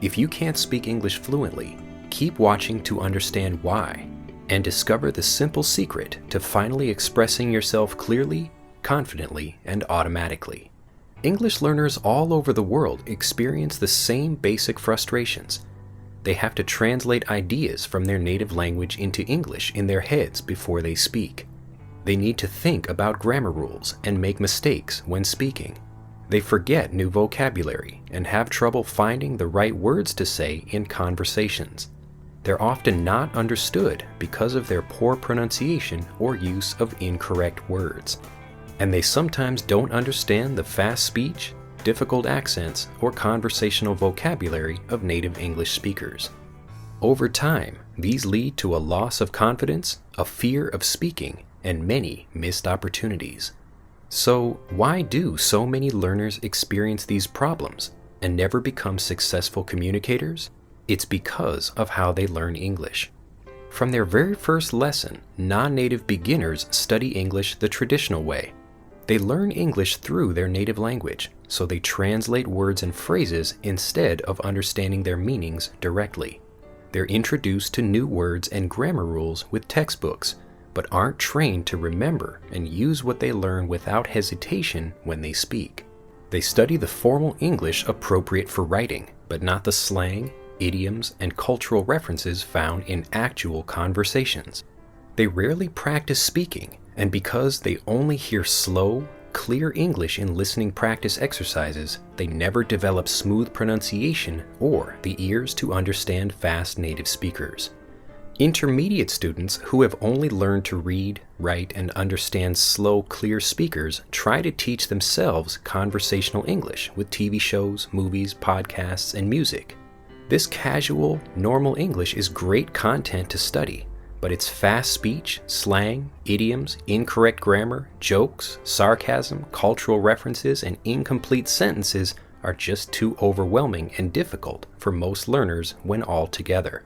If you can't speak English fluently, keep watching to understand why, and discover the simple secret to finally expressing yourself clearly, confidently, and automatically. English learners all over the world experience the same basic frustrations. They have to translate ideas from their native language into English in their heads before they speak. They need to think about grammar rules and make mistakes when speaking. They forget new vocabulary and have trouble finding the right words to say in conversations. They're often not understood because of their poor pronunciation or use of incorrect words. And they sometimes don't understand the fast speech, difficult accents, or conversational vocabulary of native English speakers. Over time, these lead to a loss of confidence, a fear of speaking, and many missed opportunities. So, why do so many learners experience these problems and never become successful communicators? It's because of how they learn English. From their very first lesson, non-native beginners study English the traditional way. They learn English through their native language, so they translate words and phrases instead of understanding their meanings directly. They're introduced to new words and grammar rules with textbooks, but aren't trained to remember and use what they learn without hesitation when they speak. They study the formal English appropriate for writing, but not the slang, idioms, and cultural references found in actual conversations. They rarely practice speaking, and because they only hear slow, clear English in listening practice exercises, they never develop smooth pronunciation or the ears to understand fast native speakers. Intermediate students who have only learned to read, write, and understand slow, clear speakers try to teach themselves conversational English with TV shows, movies, podcasts, and music. This casual, normal English is great content to study, but its fast speech, slang, idioms, incorrect grammar, jokes, sarcasm, cultural references, and incomplete sentences are just too overwhelming and difficult for most learners when all together.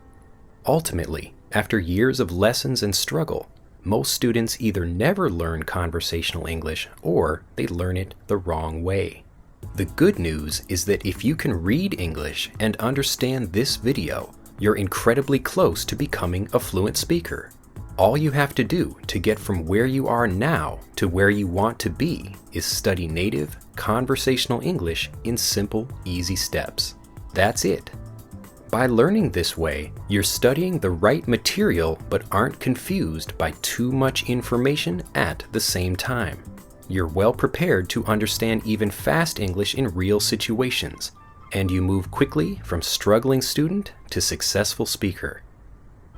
Ultimately, after years of lessons and struggle, most students either never learn conversational English or they learn it the wrong way. The good news is that if you can read English and understand this video, you're incredibly close to becoming a fluent speaker. All you have to do to get from where you are now to where you want to be is study native, conversational English in simple, easy steps. That's it. By learning this way, you're studying the right material but aren't confused by too much information at the same time. You're well prepared to understand even fast English in real situations, and you move quickly from struggling student to successful speaker.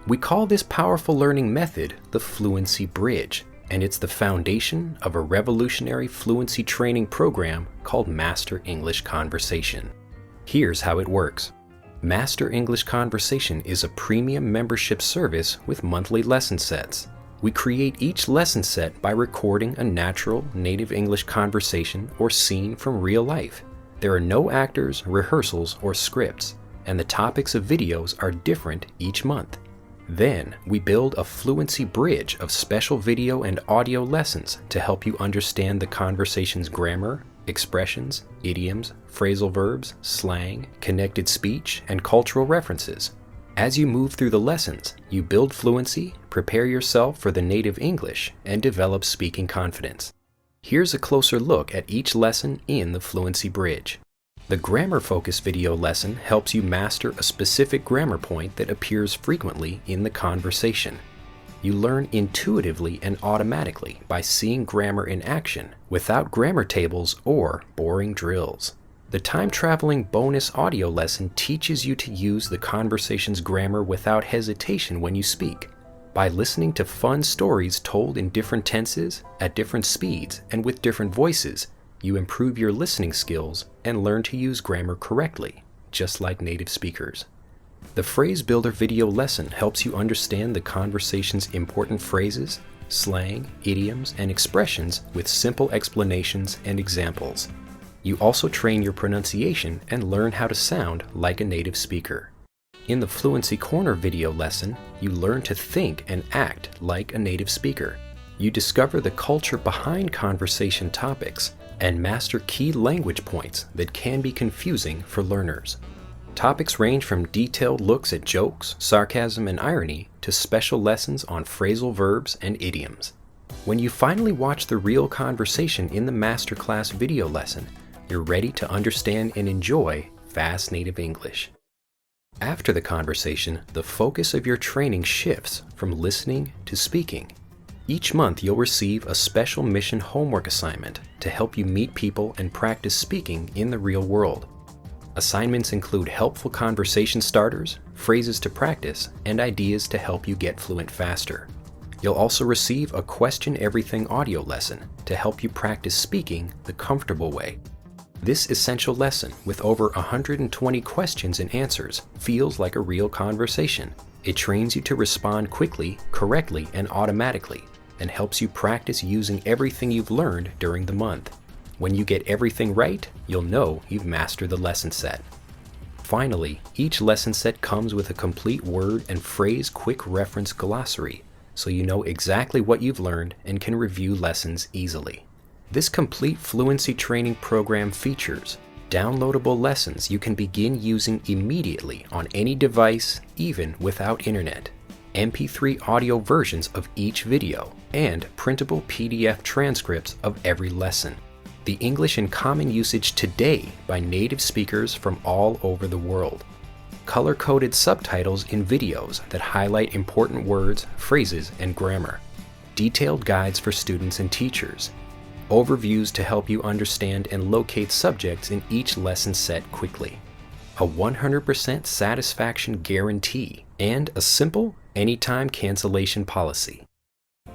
We call this powerful learning method the Fluency Bridge, and it's the foundation of a revolutionary fluency training program called Master English Conversation. Here's how it works. Master English Conversation is a premium membership service with monthly lesson sets. We create each lesson set by recording a natural native English conversation or scene from real life. There are no actors, rehearsals, or scripts, and the topics of videos are different each month. Then, we build a fluency bridge of special video and audio lessons to help you understand the conversation's grammar, expressions, idioms, phrasal verbs, slang, connected speech, and cultural references. As you move through the lessons, you build fluency, prepare yourself for the native English, and develop speaking confidence. Here's a closer look at each lesson in the Fluency Bridge. The grammar-focused video lesson helps you master a specific grammar point that appears frequently in the conversation. You learn intuitively and automatically by seeing grammar in action without grammar tables or boring drills. The time-traveling bonus audio lesson teaches you to use the conversation's grammar without hesitation when you speak. By listening to fun stories told in different tenses, at different speeds, and with different voices, you improve your listening skills and learn to use grammar correctly, just like native speakers. The Phrase Builder video lesson helps you understand the conversation's important phrases, slang, idioms, and expressions with simple explanations and examples. You also train your pronunciation and learn how to sound like a native speaker. In the Fluency Corner video lesson, you learn to think and act like a native speaker. You discover the culture behind conversation topics and master key language points that can be confusing for learners. Topics range from detailed looks at jokes, sarcasm, and irony to special lessons on phrasal verbs and idioms. When you finally watch the real conversation in the masterclass video lesson, you're ready to understand and enjoy fast native English. After the conversation, the focus of your training shifts from listening to speaking. Each month you'll receive a special mission homework assignment to help you meet people and practice speaking in the real world. Assignments include helpful conversation starters, phrases to practice, and ideas to help you get fluent faster. You'll also receive a Question Everything audio lesson to help you practice speaking the comfortable way. This essential lesson, with over 120 questions and answers, feels like a real conversation. It trains you to respond quickly, correctly, and automatically, and helps you practice using everything you've learned during the month. When you get everything right, you'll know you've mastered the lesson set. Finally, each lesson set comes with a complete word and phrase quick reference glossary, so you know exactly what you've learned and can review lessons easily. This complete fluency training program features downloadable lessons you can begin using immediately on any device, even without internet, MP3 audio versions of each video, and printable PDF transcripts of every lesson. The English in common usage today by native speakers from all over the world. Color-coded subtitles in videos that highlight important words, phrases, and grammar. Detailed guides for students and teachers. Overviews to help you understand and locate subjects in each lesson set quickly. A 100% satisfaction guarantee, and a simple, anytime cancellation policy.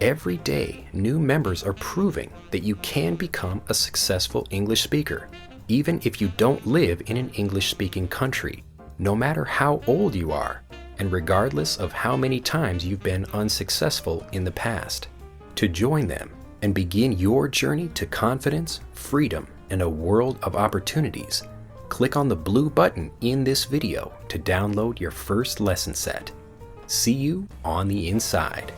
Every day, new members are proving that you can become a successful English speaker, even if you don't live in an English-speaking country, no matter how old you are, and regardless of how many times you've been unsuccessful in the past. To join them and begin your journey to confidence, freedom, and a world of opportunities, click on the blue button in this video to download your first lesson set. See you on the inside.